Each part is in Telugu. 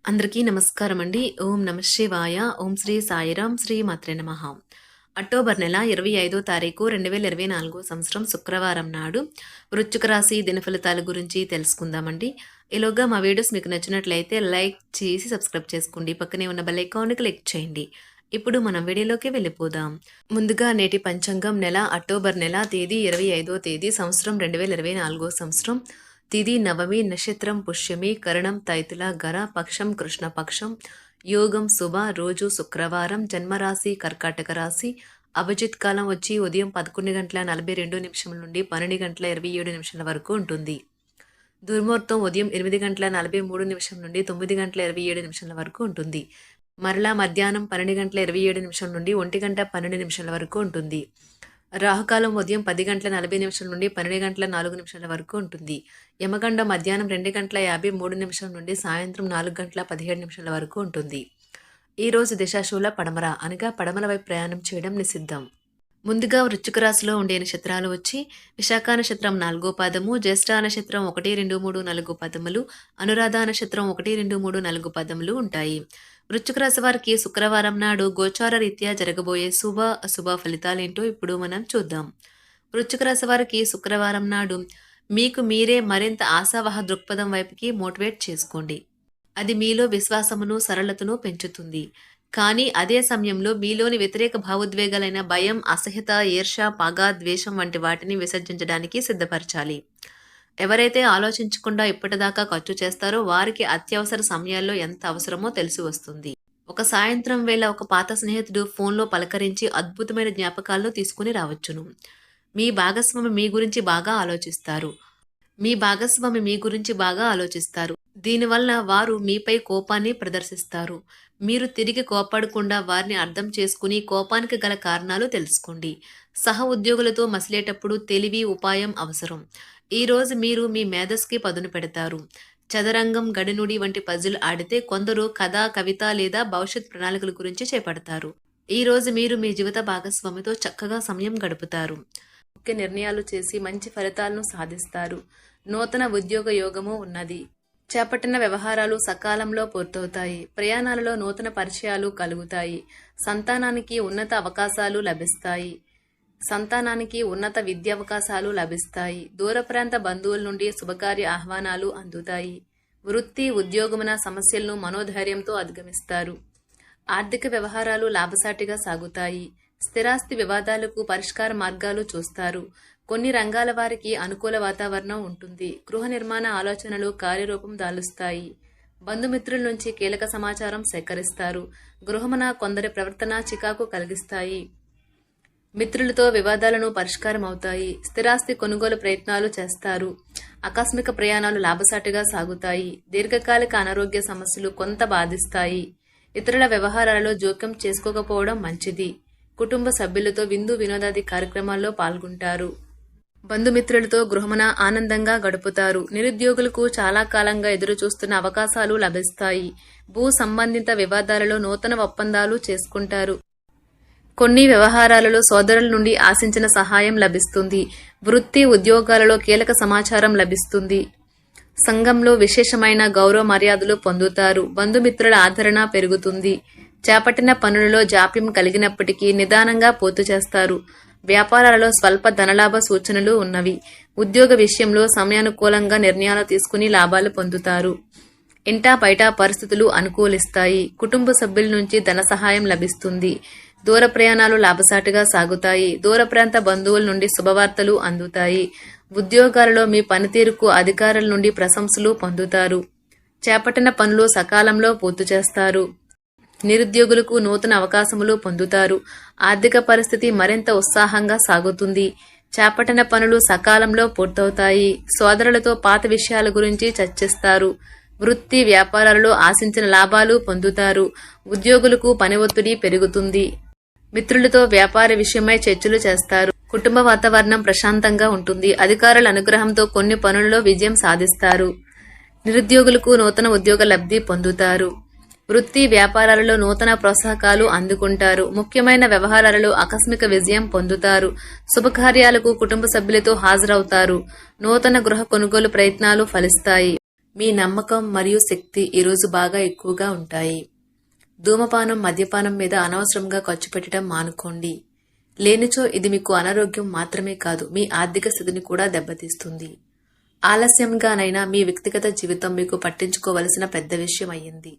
అందరికీ నమస్కారం అండి. ఓం నమః శివాయ. ఓం శ్రీ సాయిరాం. శ్రీ మాత్రే నమః. అక్టోబర్ నెల 25వ తారీఖు 2024 సంవత్సరం శుక్రవారం నాడు వృశ్చిక రాశి దినఫలితాల గురించి తెలుసుకుందామండి. ఈలోగా మా వీడియోస్ మీకు నచ్చినట్లయితే లైక్ చేసి సబ్స్క్రైబ్ చేసుకోండి. పక్కనే ఉన్న బెల్ ఐకాన్ని క్లిక్ చేయండి. ఇప్పుడు మనం వీడియోలోకి వెళ్ళిపోదాం. ముందుగా నేటి పంచాంగం నెల అక్టోబర్ నెల తేదీ 25వ తేదీ సంవత్సరం 2024 సంవత్సరం తిథి నవమి, నక్షత్రం పుష్యమి, కరణం తైతుల, గర, పక్షం కృష్ణపక్షం, యోగం శుభ, రోజు శుక్రవారం, జన్మరాశి కర్కాటక రాశి, అభిజిత్ కాలం వచ్చి ఉదయం 11:42 నుండి 12:27 వరకు ఉంటుంది. దుర్ముహూర్తం ఉదయం 8:43 నుండి 9:27 వరకు ఉంటుంది. మరలా మధ్యాహ్నం 12:27 నుండి 1:12 వరకు ఉంటుంది. రాహుకాలం ఉదయం 10:40 నుండి 12:04 వరకు ఉంటుంది. యమగండ మధ్యాహ్నం 2:53 నుండి సాయంత్రం 4:17 వరకు ఉంటుంది. ఈరోజు దిశాశూల పడమర అనగా పడమర వైపు ప్రయాణం చేయడం నిషిద్ధం. ముందుగా వృశ్చిక రాశిలో ఉండే నక్షత్రాలు వచ్చి విశాఖ నక్షత్రం 4వ పాదము, జ్యేష్ఠ నక్షత్రం 1, 2, 3, 4 పదములు, అనురాధ నక్షత్రం 1, 2, 3, 4 పదములు ఉంటాయి. వృశ్చిక రాశి వారికి శుక్రవారం నాడు గోచార రీత్యా జరగబోయే శుభ అశుభ ఫలితాలేంటో ఇప్పుడు మనం చూద్దాం. వృశ్చిక రాశి వారికి శుక్రవారం నాడు మీకు మీరే మరింత ఆశావహ దృక్పథం వైపుకి మోటివేట్ చేసుకోండి. అది మీలో విశ్వాసమును సరళతను పెంచుతుంది. కానీ అదే సమయంలో మీలోని వ్యతిరేక భావోద్వేగాలైన భయం, అసహ్యత, ఈర్ష, పగ, ద్వేషం వంటి వాటిని విసర్జించడానికి సిద్ధపరచాలి. ఎవరైతే ఆలోచించకుండా ఇప్పటిదాకా ఖర్చు చేస్తారో వారికి అత్యవసర సమయాల్లో ఎంత అవసరమో తెలిసి వస్తుంది. ఒక సాయంత్రం వేళ ఒక పాత స్నేహితుడు ఫోన్లో పలకరించి అద్భుతమైన జ్ఞాపకాలను తీసుకుని రావచ్చును. మీ భాగస్వామి మీ గురించి బాగా ఆలోచిస్తారు. దీనివల్ల వారు మీపై కోపాన్ని ప్రదర్శిస్తారు. మీరు తిరిగి కోపడకుండా వారిని అర్థం చేసుకుని కోపానికి గల కారణాలు తెలుసుకోండి. సహ ఉద్యోగులతో మసిలేటప్పుడు తెలివి, ఉపాయం అవసరం. ఈరోజు మీరు మీ మేధస్సుకి పదును పెడతారు. చదరంగం, గడినుడి వంటి పజిల్ ఆడితే కొందరు కథ, కవిత లేదా భవిష్యత్ ప్రణాళికల గురించి చేపడతారు. ఈరోజు మీరు మీ జీవిత భాగస్వామితో చక్కగా సమయం గడుపుతారు. ముఖ్య నిర్ణయాలు చేసి మంచి ఫలితాలను సాధిస్తారు. నూతన ఉద్యోగ యోగము ఉన్నది. చేపట్టిన వ్యవహారాలు సకాలంలో పూర్తవుతాయి. ప్రయాణాలలో నూతన పరిచయాలు కలుగుతాయి. సంతానానికి ఉన్నత విద్యావకాశాలు లభిస్తాయి. దూర ప్రాంత బంధువుల నుండి శుభకార్య ఆహ్వానాలు అందుతాయి. వృత్తి, ఉద్యోగమున సమస్యలను మనోధైర్యంతో అధిగమిస్తారు. ఆర్థిక వ్యవహారాలు లాభసాటిగా సాగుతాయి. స్థిరాస్తి వివాదాలకు పరిష్కార మార్గాలు చూస్తారు. కొన్ని రంగాల వారికి అనుకూల వాతావరణం ఉంటుంది. గృహ నిర్మాణ ఆలోచనలు కార్యరూపం దాలుస్తాయి. బంధుమిత్రుల నుంచి కీలక సమాచారం సేకరిస్తారు. గృహమున కొందరి ప్రవర్తన చికాకు కలిగిస్తాయి. మిత్రులతో వివాదాలను పరిష్కారం అవుతాయి. స్థిరాస్తి కొనుగోలు ప్రయత్నాలు చేస్తారు. ఆకస్మిక ప్రయాణాలు లాభసాటిగా సాగుతాయి. దీర్ఘకాలిక అనారోగ్య సమస్యలు కొంత బాధిస్తాయి. ఇతరుల వ్యవహారాలలో జోక్యం చేసుకోకపోవడం మంచిది. కుటుంబ సభ్యులతో విందు వినోదాది కార్యక్రమాల్లో పాల్గొంటారు. బంధుమిత్రులతో గృహమున ఆనందంగా గడుపుతారు. నిరుద్యోగులకు చాలా కాలంగా ఎదురు చూస్తున్న అవకాశాలు లభిస్తాయి. భూ సంబంధిత వివాదాలలో నూతన ఒప్పందాలు చేసుకుంటారు. కొన్ని వ్యవహారాలలో సోదరుల నుండి ఆశించిన సహాయం లభిస్తుంది. వృత్తి, ఉద్యోగాలలో కీలక సమాచారం లభిస్తుంది. సంఘంలో విశేషమైన గౌరవ మర్యాదలు పొందుతారు. బంధుమిత్రుల ఆదరణ పెరుగుతుంది. చేపట్టిన పనులలో జాప్యం కలిగినప్పటికీ నిదానంగా పూర్తి చేస్తారు. వ్యాపారాలలో స్వల్ప ధనలాభ సూచనలు ఉన్నవి. ఉద్యోగ విషయంలో సమయానుకూలంగా నిర్ణయాలు తీసుకుని లాభాలు పొందుతారు. ఇంటా బయట పరిస్థితులు అనుకూలిస్తాయి. కుటుంబ సభ్యుల నుంచి ధన సహాయం లభిస్తుంది. దూర ప్రయాణాలు లాభసాటిగా సాగుతాయి. దూర ప్రాంత బంధువుల నుండి శుభవార్తలు అందుతాయి. ఉద్యోగాలలో మీ పనితీరుకు అధికారుల నుండి ప్రశంసలు పొందుతారు. చేపట్టిన పనులు సకాలంలో పూర్తి చేస్తారు. నిరుద్యోగులకు నూతన అవకాశములు పొందుతారు. ఆర్థిక పరిస్థితి మరింత ఉత్సాహంగా సాగుతుంది. చేపట్టిన పనులు సకాలంలో పూర్తవుతాయి. సోదరులతో పాత విషయాల గురించి చర్చిస్తారు. వృత్తి, వ్యాపారాలలో ఆశించిన లాభాలు పొందుతారు. ఉద్యోగులకు పని ఒత్తిడి పెరుగుతుంది. మిత్రులతో వ్యాపార విషయమై చర్చలు చేస్తారు. కుటుంబ వాతావరణం ప్రశాంతంగా ఉంటుంది. అధికారుల అనుగ్రహంతో కొన్ని పనులలో విజయం సాధిస్తారు. నిరుద్యోగులకు నూతన ఉద్యోగ లబ్ధి పొందుతారు. వృత్తి, వ్యాపారాలలో నూతన ప్రోత్సాహకాలు అందుకుంటారు. ముఖ్యమైన వ్యవహారాలలో ఆకస్మిక విజయం పొందుతారు. శుభకార్యాలకు కుటుంబ సభ్యులతో హాజరవుతారు. నూతన గృహ కొనుగోలు ప్రయత్నాలు ఫలిస్తాయి. మీ నమ్మకం మరియు శక్తి ఈరోజు బాగా ఎక్కువగా ఉంటాయి. ధూమపానం, మద్యపానం మీద అనవసరంగా ఖర్చు పెట్టడం మానుకోండి. లేనిచో ఇది మీకు అనారోగ్యం మాత్రమే కాదు, మీ ఆర్థిక స్థితిని కూడా దెబ్బతీస్తుంది. ఆలస్యంగానైనా మీ వ్యక్తిగత జీవితం మీకు పట్టించుకోవలసిన పెద్ద విషయం అయ్యింది.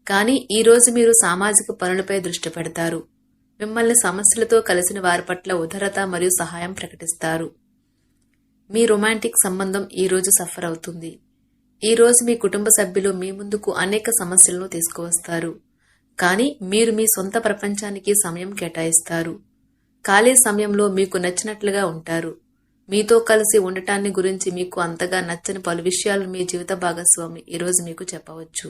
కానీ ఈరోజు మీరు సామాజిక పనులపై దృష్టి పెడతారు. మిమ్మల్ని సమస్యలతో కలిసిన వారి పట్ల ఉదారత మరియు సహాయం ప్రకటిస్తారు. మీ రొమాంటిక్ సంబంధం ఈరోజు సఫర్ అవుతుంది. ఈరోజు మీ కుటుంబ సభ్యులు మీ ముందుకు అనేక సమస్యలను తీసుకువస్తారు. కానీ మీరు మీ సొంత ప్రపంచానికి సమయం కేటాయిస్తారు. ఖాళీ సమయంలో మీకు నచ్చినట్లుగా ఉంటారు. మీతో కలిసి ఉండటాన్ని గురించి మీకు అంతగా నచ్చని పలు విషయాలు మీ జీవిత భాగస్వామి ఈరోజు మీకు చెప్పవచ్చు.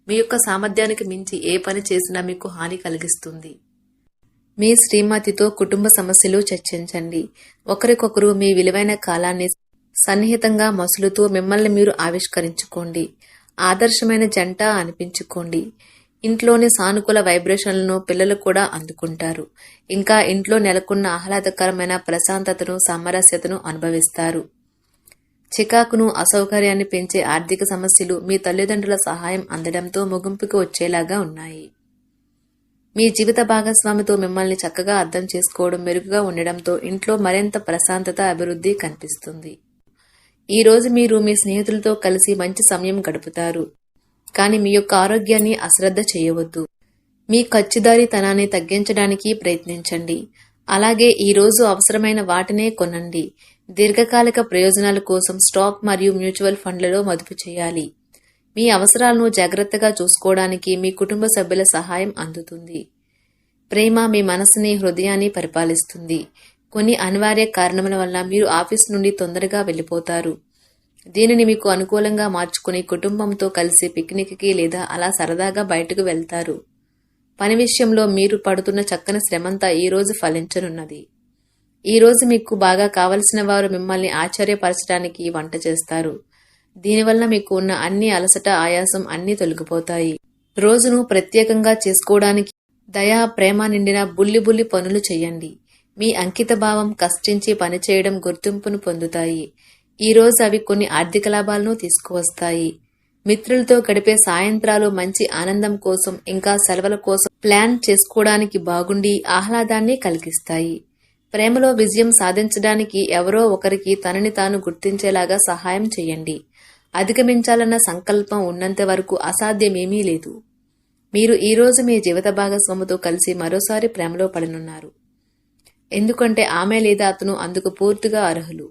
మీ యొక్క సామర్థ్యానికి మించి ఏ పని చేసినా మీకు హాని కలిగిస్తుంది. మీ శ్రీమతితో కుటుంబ సమస్యలు చర్చించండి. ఒకరికొకరు మీ విలువైన కాలాన్ని సన్నిహితంగా మసులుతూ మిమ్మల్ని మీరు ఆవిష్కరించుకోండి. ఆదర్శమైన జంట అనిపించుకోండి. ఇంట్లోని సానుకూల వైబ్రేషన్లను పిల్లలు కూడా అందుకుంటారు. ఇంకా ఇంట్లో నెలకొన్న ఆహ్లాదకరమైన ప్రశాంతతను, సామరస్యతను అనుభవిస్తారు. చికాకును, అసౌకర్యాన్ని పెంచే ఆర్థిక సమస్యలు మీ తల్లిదండ్రుల సహాయం అందడంతో ముగింపుకు వచ్చేలాగా ఉన్నాయి. మీ జీవిత భాగస్వామితో మిమ్మల్ని చక్కగా అర్థం చేసుకోవడం మెరుగుగా ఉండడంతో ఇంట్లో మరింత ప్రశాంతత, అభివృద్ధి కనిపిస్తుంది. ఈ రోజు మీరు మీ స్నేహితులతో కలిసి మంచి సమయం గడుపుతారు. కానీ మీ యొక్క ఆరోగ్యాన్ని అశ్రద్ధ చేయవద్దు. మీ ఖర్చుదారీతనాన్ని తగ్గించడానికి ప్రయత్నించండి. అలాగే ఈ రోజు అవసరమైన వాటినే కొనండి. దీర్ఘకాలిక ప్రయోజనాల కోసం స్టాక్ మరియు మ్యూచువల్ ఫండ్లలో మదుపు చేయాలి. మీ అవసరాలను జాగ్రత్తగా చూసుకోవడానికి మీ కుటుంబ సభ్యుల సహాయం అందుతుంది. ప్రేమ మీ మనసుని, హృదయాన్ని పరిపాలిస్తుంది. కొన్ని అనివార్య కారణముల వల్ల మీరు ఆఫీస్ నుండి తొందరగా వెళ్ళిపోతారు. దీనిని మీకు అనుకూలంగా మార్చుకుని కుటుంబంతో కలిసి పిక్నిక్కి లేదా అలా సరదాగా బయటకు వెళ్తారు. పని విషయంలో మీరు పడుతున్న చక్కని శ్రమంతా ఈ రోజు ఫలించనున్నది. ఈ రోజు మీకు బాగా కావలసిన వారు మిమ్మల్ని ఆశ్చర్యపరచడానికి వంట చేస్తారు. దీనివల్ల మీకు ఉన్న అన్ని అలసట, ఆయాసం అన్నీ తొలగిపోతాయి. రోజును ప్రత్యేకంగా చేసుకోవడానికి దయా, ప్రేమ నిండిన బుల్లి పనులు చేయండి. మీ అంకిత భావం, కష్టించి పనిచేయడం గుర్తింపును పొందుతాయి. ఈ రోజు అవి కొన్ని ఆర్థిక లాభాలను తీసుకువస్తాయి. మిత్రులతో గడిపే సాయంత్రాలు మంచి ఆనందం కోసం, ఇంకా సెలవుల కోసం ప్లాన్ చేసుకోవడానికి బాగుండి ఆహ్లాదాన్ని కలిగిస్తాయి. ప్రేమలో విజయం సాధించడానికి ఎవరో ఒకరికి తనని తాను గుర్తించేలాగా సహాయం చేయండి. అధిగమించాలన్న సంకల్పం ఉన్నంత వరకు అసాధ్యమేమీ లేదు. మీరు ఈ రోజు మీ జీవిత భాగస్వామితో కలిసి మరోసారి ప్రేమలో పడనున్నారు. ఎందుకంటే ఆమె లేదా అతను అందుకు పూర్తిగా అర్హులు.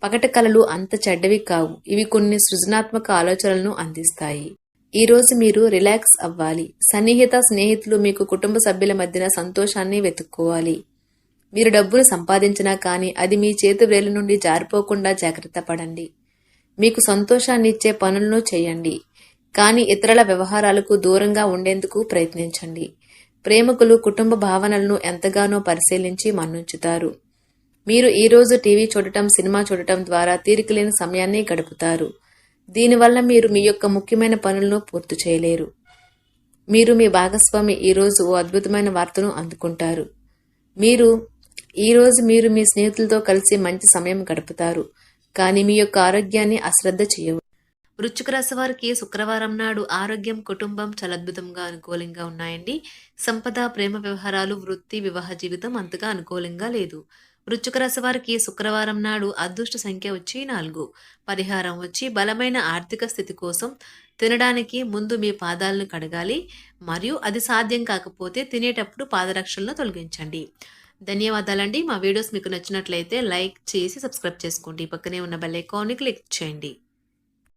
పగటి కలలు అంత చెడ్డవి కావు. ఇవి కొన్ని సృజనాత్మక ఆలోచనలను అందిస్తాయి. ఈ రోజు మీరు రిలాక్స్ అవ్వాలి. సన్నిహిత స్నేహితులు మీకు కుటుంబ సభ్యుల మధ్యన సంతోషాన్ని వెతుక్కోవాలి. మీరు డబ్బును సంపాదించినా కానీ అది మీ చేతి వేళ్ల నుండి జారిపోకుండా జాగ్రత్త పడండి. మీకు సంతోషాన్ని ఇచ్చే పనులను చేయండి. కానీ ఇతరుల వ్యవహారాలకు దూరంగా ఉండేందుకు ప్రయత్నించండి. ప్రేమికులు కుటుంబ భావనలను ఎంతగానో పరిశీలించి మన్నుంచుతారు. మీరు ఈ రోజు టీవీ చూడటం, సినిమా చూడటం ద్వారా తీరికలేని సమయాన్ని గడుపుతారు. దీనివల్ల మీరు మీ యొక్క ముఖ్యమైన పనులను పూర్తి చేయలేరు. మీరు మీ భాగస్వామి ఈ రోజు ఓ అద్భుతమైన వార్తను అందుకుంటారు. ఈ రోజు మీరు మీ స్నేహితులతో కలిసి మంచి సమయం గడుపుతారు. కానీ మీ యొక్క ఆరోగ్యాన్ని అశ్రద్ధ చేయవు. వృశ్చిక రాశి వారికి శుక్రవారం నాడు ఆరోగ్యం, కుటుంబం చాలా అద్భుతంగా అనుకూలంగా ఉన్నాయండి. సంపద, ప్రేమ వ్యవహారాలు, వృత్తి, వివాహ జీవితం అంతగా అనుకూలంగా లేదు. వృశ్చిక రాశి వారికి శుక్రవారం నాడు అదృష్ట సంఖ్య వచ్చి 4. పరిహారం వచ్చి బలమైన ఆర్థిక స్థితి కోసం తినడానికి ముందు మీ పాదాలను కడగాలి. మరియు అది సాధ్యం కాకపోతే తినేటప్పుడు పాదరక్షలను తొలగించండి. ధన్యవాదాలండి. మా వీడియోస్ మీకు నచ్చినట్లయితే లైక్ చేసి సబ్స్క్రైబ్ చేసుకోండి. పక్కనే ఉన్న బెల్ ఐకాన్ని క్లిక్ చేయండి.